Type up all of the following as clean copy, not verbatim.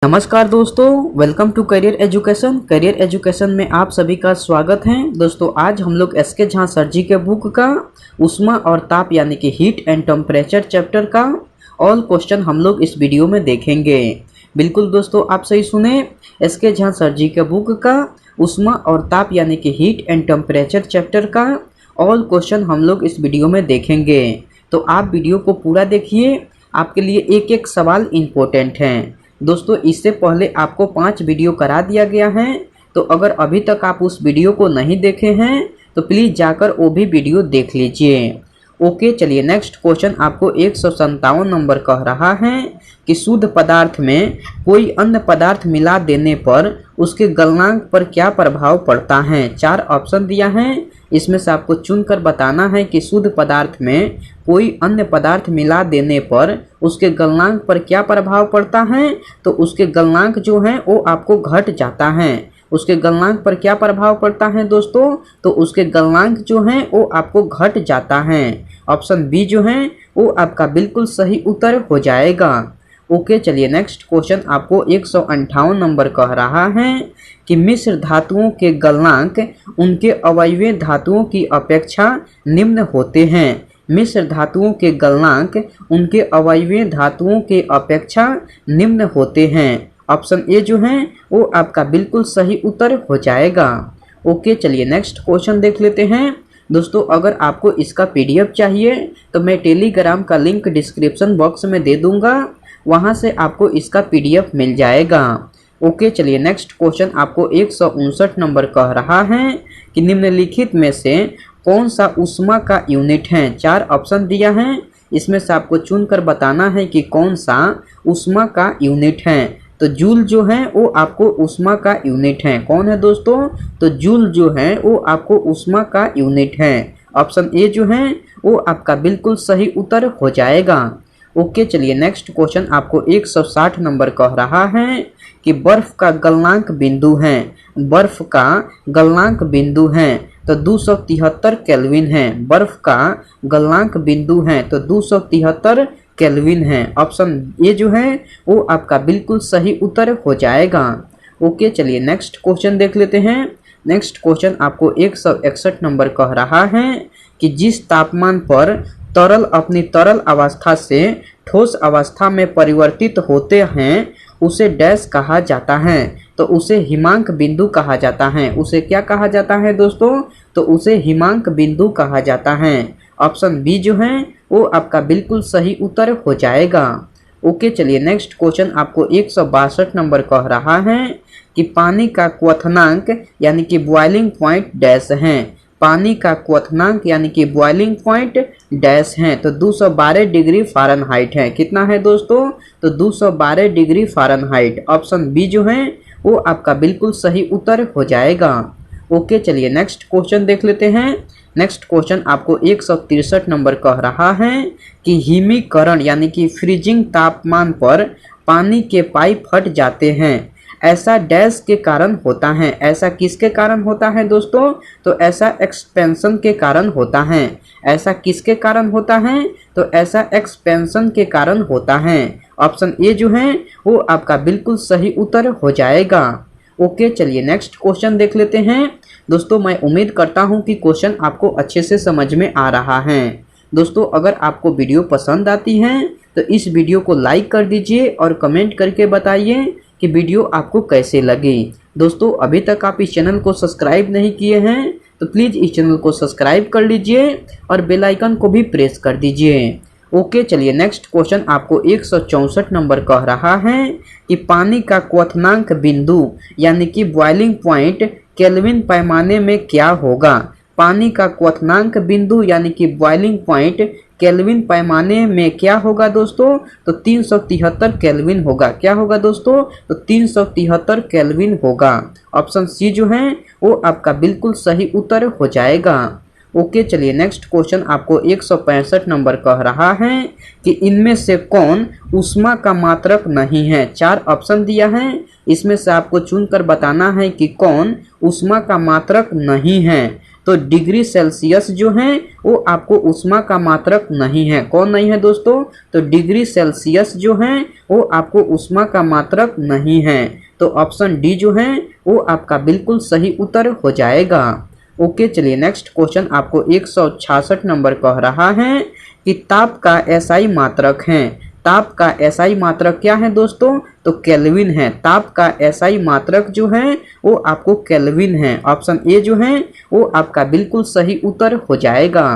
नमस्कार दोस्तों, welcome to career education. Career education में आप सभी का स्वागत है। दोस्तों आज हम लोग एस के झा सर जी के बुक का ऊष्मा और ताप यानी कि हीट एंड टेम्परेचर चैप्टर का ऑल क्वेश्चन हम लोग इस वीडियो में देखेंगे। बिल्कुल दोस्तों, आप सही सुने, एस के झा सर जी के बुक का ऊष्मा और ताप यानी कि हीट एंड टेम्परेचर चैप्टर का ऑल क्वेश्चन हम लोग इस वीडियो में देखेंगे। तो आप वीडियो को पूरा देखिए, आपके लिए एक एक सवाल इम्पोर्टेंट हैं। दोस्तों इससे पहले आपको 5 वीडियो करा दिया गया है, तो अगर अभी तक आप उस वीडियो को नहीं देखे हैं तो प्लीज़ जाकर वो भी वीडियो देख लीजिए। ओके, चलिए नेक्स्ट क्वेश्चन आपको 157 नंबर कह रहा है कि शुद्ध पदार्थ में कोई अन्य पदार्थ मिला देने पर उसके गलनांक पर क्या प्रभाव पड़ता है। 4 ऑप्शन दिया है, इसमें से आपको चुनकर बताना है कि शुद्ध पदार्थ में कोई अन्य पदार्थ मिला देने पर उसके गलनांक पर क्या प्रभाव पड़ता है। तो उसके गलनांक जो है वो आपको घट जाता है। उसके गलनांक पर क्या प्रभाव पड़ता है दोस्तों, तो उसके गलनांक जो है वो आपको घट जाता है। ऑप्शन बी जो है वो आपका बिल्कुल सही उत्तर हो जाएगा। ओके, चलिए नेक्स्ट क्वेश्चन आपको 158 नंबर कह रहा है कि मिश्र धातुओं के गलनांक उनके अवयवीय धातुओं की अपेक्षा निम्न होते हैं। मिश्र धातुओं के गलनांक उनके अवयवीय धातुओं के अपेक्षा निम्न होते हैं। ऑप्शन ए जो है वो आपका बिल्कुल सही उत्तर हो जाएगा। ओके, चलिए नेक्स्ट क्वेश्चन देख लेते हैं। दोस्तों अगर आपको इसका पीडीएफ चाहिए तो मैं टेलीग्राम का लिंक डिस्क्रिप्शन बॉक्स में दे दूंगा, वहां से आपको इसका पीडीएफ मिल जाएगा। ओके, चलिए नेक्स्ट क्वेश्चन आपको 159 नंबर कह रहा है कि निम्नलिखित में से कौन सा ऊष्मा का यूनिट है। 4 ऑप्शन दिया है, इसमें से आपको चुनकर बताना है कि कौन सा ऊष्मा का यूनिट है। तो जूल जो है वो आपको ऊष्मा का यूनिट है। कौन है दोस्तों, तो जूल जो है वो आपको ऊष्मा का यूनिट है। ऑप्शन ए जो है वो आपका बिल्कुल सही उत्तर हो जाएगा। ओके, चलिए नेक्स्ट क्वेश्चन आपको 160 नंबर कह रहा है कि बर्फ का गलनांक बिंदु है। बर्फ का गलनांक बिंदु है तो 273 केल्विन है। बर्फ का गलनांक बिंदु है तो 273 केल्विन है। ऑप्शन ए जो है वो आपका बिल्कुल सही उत्तर हो जाएगा। ओके, चलिए नेक्स्ट क्वेश्चन देख लेते हैं। नेक्स्ट क्वेश्चन आपको 161 नंबर कह रहा है कि जिस तापमान पर तरल अपनी तरल अवस्था से ठोस अवस्था में परिवर्तित होते हैं उसे डैश कहा जाता है। तो उसे हिमांक बिंदु कहा जाता है। उसे क्या कहा जाता है दोस्तों, तो उसे हिमांक बिंदु कहा जाता है। ऑप्शन बी जो है वो आपका बिल्कुल सही उत्तर हो जाएगा। ओके, चलिए नेक्स्ट क्वेश्चन आपको 162 नंबर कह रहा है कि पानी का क्वथनांक यानी कि बॉइलिंग पॉइंट डैश है। पानी का क्वथनांक यानी कि बॉइलिंग पॉइंट डैश है तो 212 डिग्री फ़ारेनहाइट है। कितना है दोस्तों, तो 212 डिग्री फ़ारेनहाइट। ऑप्शन बी जो है वो आपका बिल्कुल सही उत्तर हो जाएगा। ओके, चलिए नेक्स्ट क्वेश्चन देख लेते हैं। नेक्स्ट क्वेश्चन आपको 163 नंबर कह रहा है कि हिमीकरण यानी कि फ्रीजिंग तापमान पर पानी के पाइप फट जाते हैं। ऐसा डैश के कारण होता है। ऐसा किसके कारण होता है दोस्तों, तो ऐसा एक्सपेंशन के कारण होता है। ऐसा किसके कारण होता है, तो ऐसा एक्सपेंशन के कारण होता है। ऑप्शन ए जो है वो आपका बिल्कुल सही उत्तर हो जाएगा। ओके, चलिए नेक्स्ट क्वेश्चन देख लेते हैं। दोस्तों मैं उम्मीद करता हूं कि क्वेश्चन आपको अच्छे से समझ में आ रहा है। दोस्तों अगर आपको वीडियो पसंद आती है तो इस वीडियो को लाइक कर दीजिए और कमेंट करके बताइए कि वीडियो आपको कैसे लगी। दोस्तों अभी तक आप इस चैनल को सब्सक्राइब नहीं किए हैं तो प्लीज़ इस चैनल को सब्सक्राइब कर लीजिए और बेल आइकन को भी प्रेस कर दीजिए। ओके, चलिए नेक्स्ट क्वेश्चन आपको 164 नंबर कह रहा है कि पानी का क्वथनांक बिंदु यानी कि बॉइलिंग पॉइंट केल्विन पैमाने में क्या होगा। पानी का क्वथनांक बिंदु यानी कि बॉइलिंग पॉइंट केल्विन पैमाने में क्या होगा दोस्तों, तो 373 केल्विन होगा। क्या होगा दोस्तों, तो 373 केल्विन होगा। ऑप्शन सी जो है वो आपका बिल्कुल सही उत्तर हो जाएगा। ओके, चलिए नेक्स्ट क्वेश्चन आपको 165 नंबर कह रहा है कि इनमें से कौन ऊष्मा का मात्रक नहीं है। 4 ऑप्शन दिया है, इसमें से आपको चुनकर बताना है कि कौन ऊष्मा का मात्रक नहीं है। तो डिग्री सेल्सियस जो है वो आपको ऊष्मा का मात्रक नहीं है। कौन नहीं है दोस्तों? तो डिग्री सेल्सियस जो है वो आपको ऊष्मा का मात्रक नहीं है। तो ऑप्शन डी जो है वो आपका बिल्कुल सही उत्तर हो जाएगा। ओके, चलिए नेक्स्ट क्वेश्चन आपको 166 नंबर कह रहा है कि ताप का एसआई मात्रक है। ताप का एसआई मात्रक क्या है दोस्तों? तो केल्विन है। ताप का एसआई मात्रक जो है वो आपको केल्विन है। ऑप्शन ए जो है वो आपका बिल्कुल सही उत्तर हो जाएगा।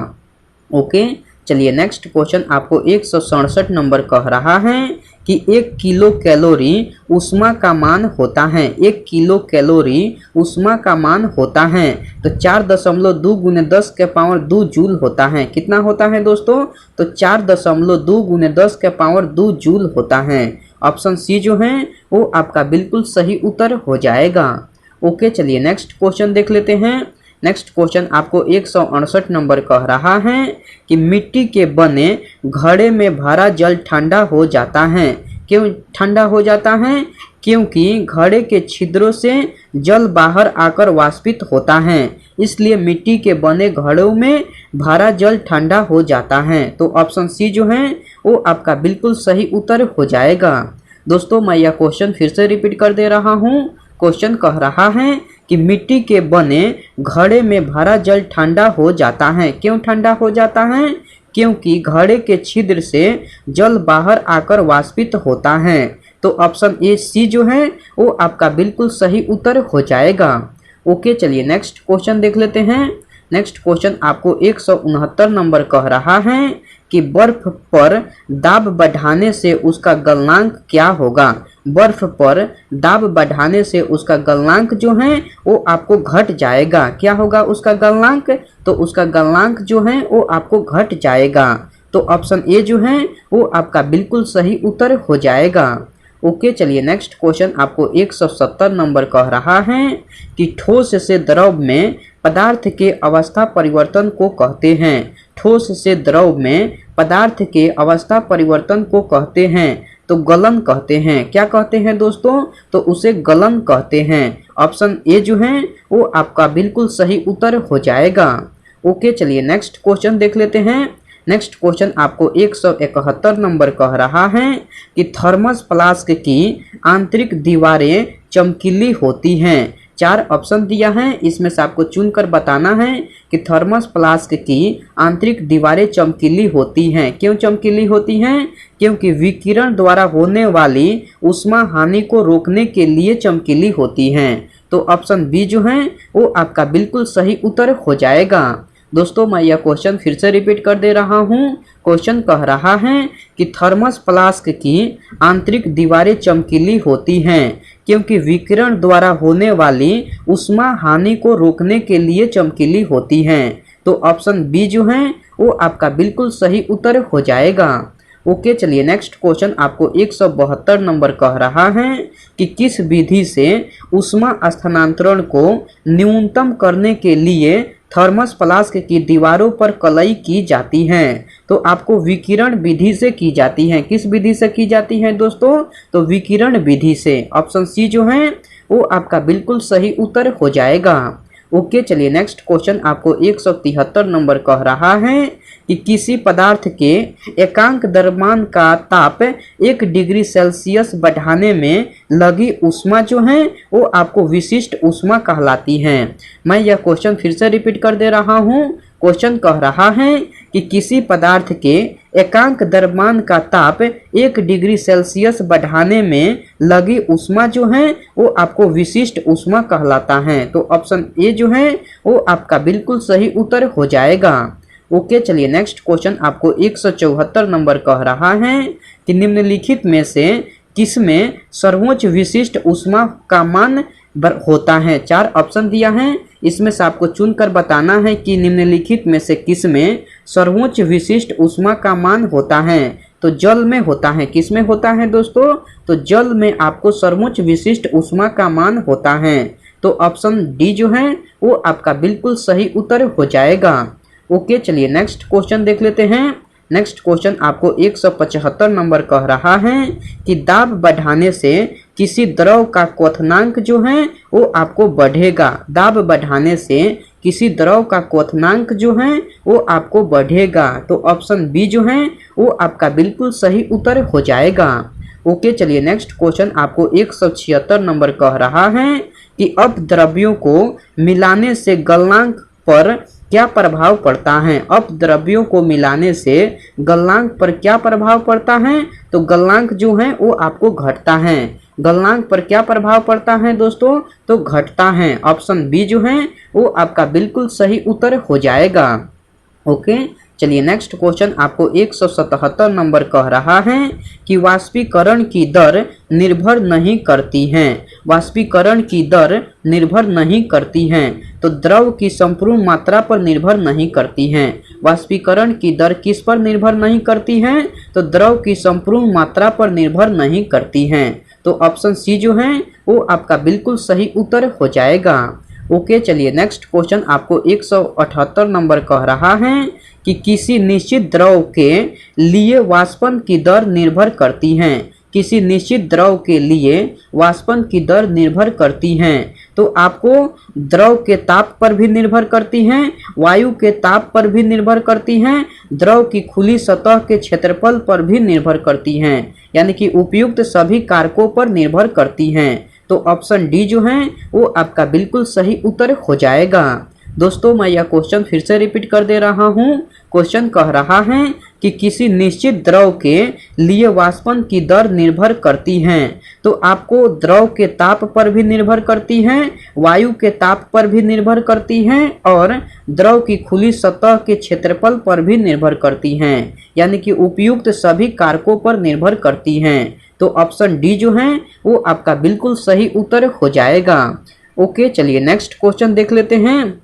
ओके, चलिए नेक्स्ट क्वेश्चन आपको 167 नंबर कह रहा है कि 1 किलो कैलोरी ऊष्मा का मान होता है। 1 किलो कैलोरी ऊष्मा का मान होता है तो 4.2 × 10⁻² जूल होता है। कितना होता है दोस्तों? तो 4.2 × 10⁻² जूल होता है। ऑप्शन सी जो है वो आपका बिल्कुल सही उत्तर हो जाएगा। ओके, चलिए नेक्स्ट क्वेश्चन देख लेते हैं। नेक्स्ट क्वेश्चन आपको 168 नंबर कह रहा है कि मिट्टी के बने घड़े में भरा जल ठंडा हो जाता है। क्यों ठंडा हो जाता है? क्योंकि घड़े के छिद्रों से जल बाहर आकर वाष्पित होता है, इसलिए मिट्टी के बने घड़ों में भरा जल ठंडा हो जाता है। तो ऑप्शन सी जो है वो आपका बिल्कुल सही उत्तर हो जाएगा। दोस्तों मैं यह क्वेश्चन फिर से रिपीट कर दे रहा हूँ। क्वेश्चन कह रहा है कि मिट्टी के बने घड़े में भरा जल ठंडा हो जाता है। क्यों ठंडा हो जाता है? क्योंकि घड़े के छिद्र से जल बाहर आकर वाष्पित होता है। तो ऑप्शन ए सी जो है वो आपका बिल्कुल सही उत्तर हो जाएगा। ओके, चलिए नेक्स्ट क्वेश्चन देख लेते हैं। नेक्स्ट क्वेश्चन आपको 169 नंबर कह रहा है कि बर्फ पर दाब बढ़ाने से उसका गलनांक क्या होगा। बर्फ पर दाब बढ़ाने से उसका गलनांक जो है वो आपको घट जाएगा। क्या होगा उसका गलनांक? तो उसका गलनांक जो है वो आपको घट जाएगा। तो ऑप्शन ए जो है वो आपका बिल्कुल सही उत्तर हो जाएगा। ओके, चलिए नेक्स्ट क्वेश्चन आपको 170 नंबर कह रहा है कि ठोस से द्रव में पदार्थ के अवस्था परिवर्तन को कहते हैं। ठोस से द्रव में पदार्थ के अवस्था परिवर्तन को कहते हैं तो गलन कहते हैं। क्या कहते हैं दोस्तों? तो उसे गलन कहते हैं। ऑप्शन ए जो है वो आपका बिल्कुल सही उत्तर हो जाएगा। ओके, चलिए नेक्स्ट क्वेश्चन देख लेते हैं। नेक्स्ट क्वेश्चन आपको 171 नंबर कह रहा है कि थर्मस फ्लास्क की आंतरिक दीवारें चमकीली होती हैं। 4 ऑप्शन दिया है, इसमें से आपको चुनकर बताना है कि थर्मस फ्लास्क की आंतरिक दीवारें चमकीली होती हैं। क्यों चमकीली होती हैं? क्योंकि विकिरण द्वारा होने वाली ऊष्मा हानि को रोकने के लिए चमकीली होती हैं। तो ऑप्शन बी जो है वो आपका बिल्कुल सही उत्तर हो जाएगा। दोस्तों मैं यह क्वेश्चन फिर से रिपीट कर दे रहा हूँ। क्वेश्चन कह रहा है कि थर्मस फ्लास्क की आंतरिक दीवारें चमकीली होती हैं क्योंकि विकिरण द्वारा होने वाली ऊष्मा हानि को रोकने के लिए चमकीली होती हैं। तो ऑप्शन बी जो है वो आपका बिल्कुल सही उत्तर हो जाएगा। ओके, चलिए नेक्स्ट क्वेश्चन आपको 172 नंबर कह रहा है कि किस विधि से ऊष्मा स्थानांतरण को न्यूनतम करने के लिए थर्मस फ्लास्क की दीवारों पर कलई की जाती है। तो आपको विकिरण विधि से की जाती है। किस विधि से की जाती है दोस्तों? तो विकिरण विधि से। ऑप्शन सी जो है वो आपका बिल्कुल सही उत्तर हो जाएगा। ओके, चलिए नेक्स्ट क्वेश्चन आपको 173 नंबर कह रहा है कि किसी पदार्थ के एकांक द्रव्यमान का ताप 1 डिग्री सेल्सियस बढ़ाने में लगी ऊष्मा जो है वो आपको विशिष्ट ऊष्मा कहलाती है। मैं यह क्वेश्चन फिर से रिपीट कर दे रहा हूँ। क्वेश्चन कह रहा है कि किसी पदार्थ के एकांक द्रव्यमान का ताप 1 डिग्री सेल्सियस बढ़ाने में लगी ऊष्मा जो है वो आपको विशिष्ट ऊष्मा कहलाता है। तो ऑप्शन ए जो है वो आपका बिल्कुल सही उत्तर हो जाएगा। ओके, चलिए नेक्स्ट क्वेश्चन आपको 174 नंबर कह रहा है कि निम्नलिखित में से किसमें सर्वोच्च विशिष्ट ऊष्मा का मान होता है। 4 ऑप्शन दिया है, इसमें से आपको चुनकर बताना है कि निम्नलिखित में से किसमें सर्वोच्च विशिष्ट ऊष्मा का मान होता है। तो जल में होता है। किस में होता है दोस्तों? तो जल में आपको सर्वोच्च विशिष्ट ऊष्मा का मान होता है। तो ऑप्शन डी जो है वो आपका बिल्कुल सही उत्तर हो जाएगा। ओके, चलिए नेक्स्ट क्वेश्चन देख लेते हैं। नेक्स्ट क्वेश्चन आपको 175 नंबर कह रहा है कि दाब बढ़ाने से किसी द्रव का क्वथनांक जो है वो आपको बढ़ेगा। दाब बढ़ाने से किसी द्रव का क्वथनांक जो है वो आपको बढ़ेगा। तो ऑप्शन बी जो है वो आपका बिल्कुल सही उत्तर हो जाएगा। ओके, चलिए नेक्स्ट क्वेश्चन आपको 176 नंबर कह रहा है कि अपद्रव्यों को मिलाने से गलनांक पर क्या प्रभाव पड़ता है। अपद्रव्यों को मिलाने से गलनांक पर क्या प्रभाव पड़ता है। तो गलनांक जो है वो आपको घटता है। गलनांक पर क्या प्रभाव पड़ता है दोस्तों, तो घटता है। ऑप्शन बी जो है वो आपका बिल्कुल सही उत्तर हो जाएगा। ओके, चलिए नेक्स्ट क्वेश्चन आपको 177 नंबर कह रहा है कि वाष्पीकरण की दर निर्भर नहीं करती है। वाष्पीकरण की दर निर्भर नहीं करती है, तो द्रव की संपूर्ण मात्रा पर निर्भर नहीं करती है। वाष्पीकरण की दर किस पर निर्भर नहीं करती है, तो द्रव की संपूर्ण मात्रा पर निर्भर नहीं करती है। तो ऑप्शन सी जो है वो आपका बिल्कुल सही उत्तर हो जाएगा। ओके, चलिए नेक्स्ट क्वेश्चन आपको 178 नंबर कह रहा है कि किसी निश्चित द्रव के लिए वाष्पन की दर निर्भर करती है। किसी निश्चित द्रव के लिए वाष्पन की दर निर्भर करती है, तो आपको द्रव के ताप पर भी निर्भर करती है, वायु के ताप पर भी निर्भर करती है, द्रव की खुली सतह के क्षेत्रफल पर भी निर्भर करती हैं, यानी कि उपयुक्त सभी कारकों पर निर्भर करती हैं। तो ऑप्शन डी जो है वो आपका बिल्कुल सही उत्तर हो जाएगा। दोस्तों मैं यह क्वेश्चन फिर से रिपीट कर दे रहा हूँ। क्वेश्चन कह रहा है कि किसी निश्चित द्रव के लिए वाष्पन की दर निर्भर करती है, तो आपको द्रव के ताप पर भी निर्भर करती है, वायु के ताप पर भी निर्भर करती है और द्रव की खुली सतह के क्षेत्रफल पर भी निर्भर करती हैं, यानी कि उपयुक्त सभी कारकों पर निर्भर करती हैं। तो ऑप्शन डी जो है वो आपका बिल्कुल सही उत्तर हो जाएगा। ओके, चलिए नेक्स्ट क्वेश्चन देख लेते हैं।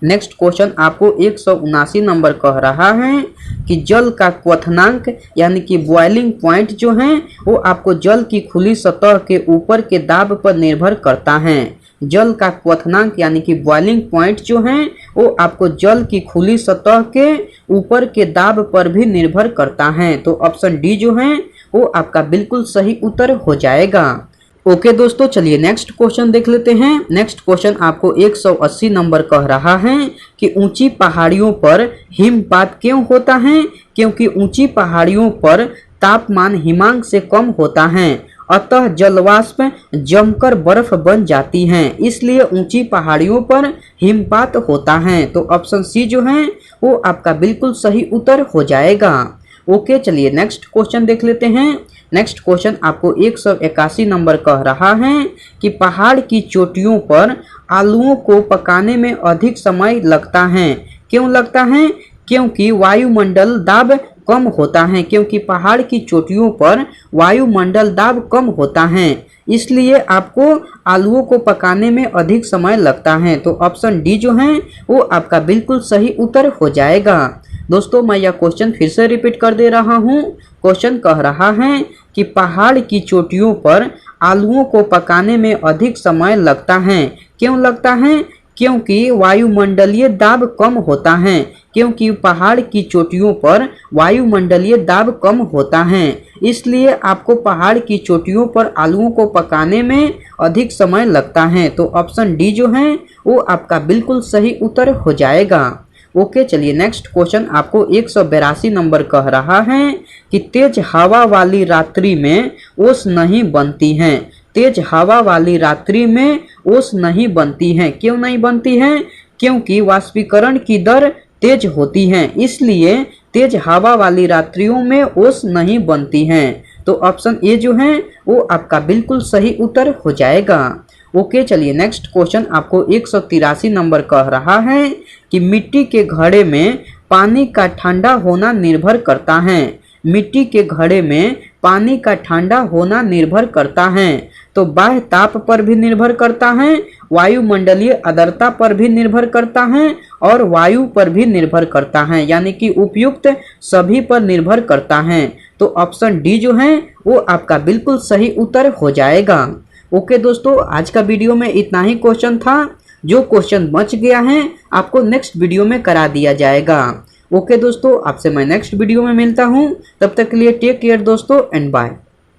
नेक्स्ट क्वेश्चन आपको 179 नंबर कह रहा है कि जल का क्वथनांक यानी कि बॉइलिंग पॉइंट जो है वो आपको जल की खुली सतह के ऊपर के दाब पर निर्भर करता है। जल का क्वथनांक यानी कि बॉइलिंग पॉइंट जो है वो आपको जल की खुली सतह के ऊपर के दाब पर भी निर्भर करता है। तो ऑप्शन डी जो है वो आपका बिल्कुल सही उत्तर हो जाएगा। ओके दोस्तों, चलिए नेक्स्ट क्वेश्चन देख लेते हैं। नेक्स्ट क्वेश्चन आपको 180 नंबर कह रहा है कि ऊंची पहाड़ियों पर हिमपात क्यों होता है। क्योंकि ऊंची पहाड़ियों पर तापमान हिमांक से कम होता है, अतः जलवाष्प जमकर बर्फ बन जाती हैं, इसलिए ऊंची पहाड़ियों पर हिमपात होता है। तो ऑप्शन सी जो है वो आपका बिल्कुल सही उत्तर हो जाएगा। ओके, चलिए नेक्स्ट क्वेश्चन देख लेते हैं। नेक्स्ट क्वेश्चन आपको 181 नंबर कह रहा है कि पहाड़ की चोटियों पर आलूओं को पकाने में अधिक समय लगता है। क्यों लगता है? क्योंकि वायुमंडल दाब कम होता है। क्योंकि पहाड़ की चोटियों पर वायुमंडल दाब कम होता है, इसलिए आपको आलूओं को पकाने में अधिक समय लगता है। तो ऑप्शन डी जो है वो आपका बिल्कुल सही उत्तर हो जाएगा। दोस्तों मैं यह क्वेश्चन फिर से रिपीट कर दे रहा हूँ। क्वेश्चन कह रहा है कि पहाड़ की चोटियों पर आलूओं को पकाने में अधिक समय लगता है। क्यों लगता है? क्योंकि वायुमंडलीय दाब कम होता है। क्योंकि पहाड़ की चोटियों पर वायुमंडलीय दाब कम होता है, इसलिए आपको पहाड़ की चोटियों पर आलूओं को पकाने में अधिक समय लगता है। तो ऑप्शन डी जो है वो आपका बिल्कुल सही उत्तर हो जाएगा। ओके, चलिए नेक्स्ट क्वेश्चन आपको 182 नंबर कह रहा है कि तेज हवा वाली रात्रि में ओस नहीं बनती है। तेज हवा वाली रात्रि में ओस नहीं बनती है। क्यों नहीं बनती है? क्योंकि वाष्पीकरण की दर तेज होती है, इसलिए तेज हवा वाली रात्रियों में ओस नहीं बनती है। तो ऑप्शन ए जो है वो आपका बिल्कुल सही उत्तर हो जाएगा। ओके, चलिए नेक्स्ट क्वेश्चन आपको 183 नंबर कह रहा है कि मिट्टी के घड़े में पानी का ठंडा होना निर्भर करता है। मिट्टी के घड़े में पानी का ठंडा होना निर्भर करता है, तो बाह्य ताप पर भी निर्भर करता है, वायुमंडलीय आर्द्रता पर भी निर्भर करता है और वायु पर भी निर्भर करता है, यानी कि उपयुक्त सभी पर निर्भर करता है। तो ऑप्शन डी जो है वो आपका बिल्कुल सही उत्तर हो जाएगा। ओके दोस्तों, आज का वीडियो में इतना ही क्वेश्चन था। जो क्वेश्चन बच गया है आपको नेक्स्ट वीडियो में करा दिया जाएगा। ओके दोस्तों, आपसे मैं नेक्स्ट वीडियो में मिलता हूँ। तब तक के लिए टेक केयर दोस्तों एंड बाय।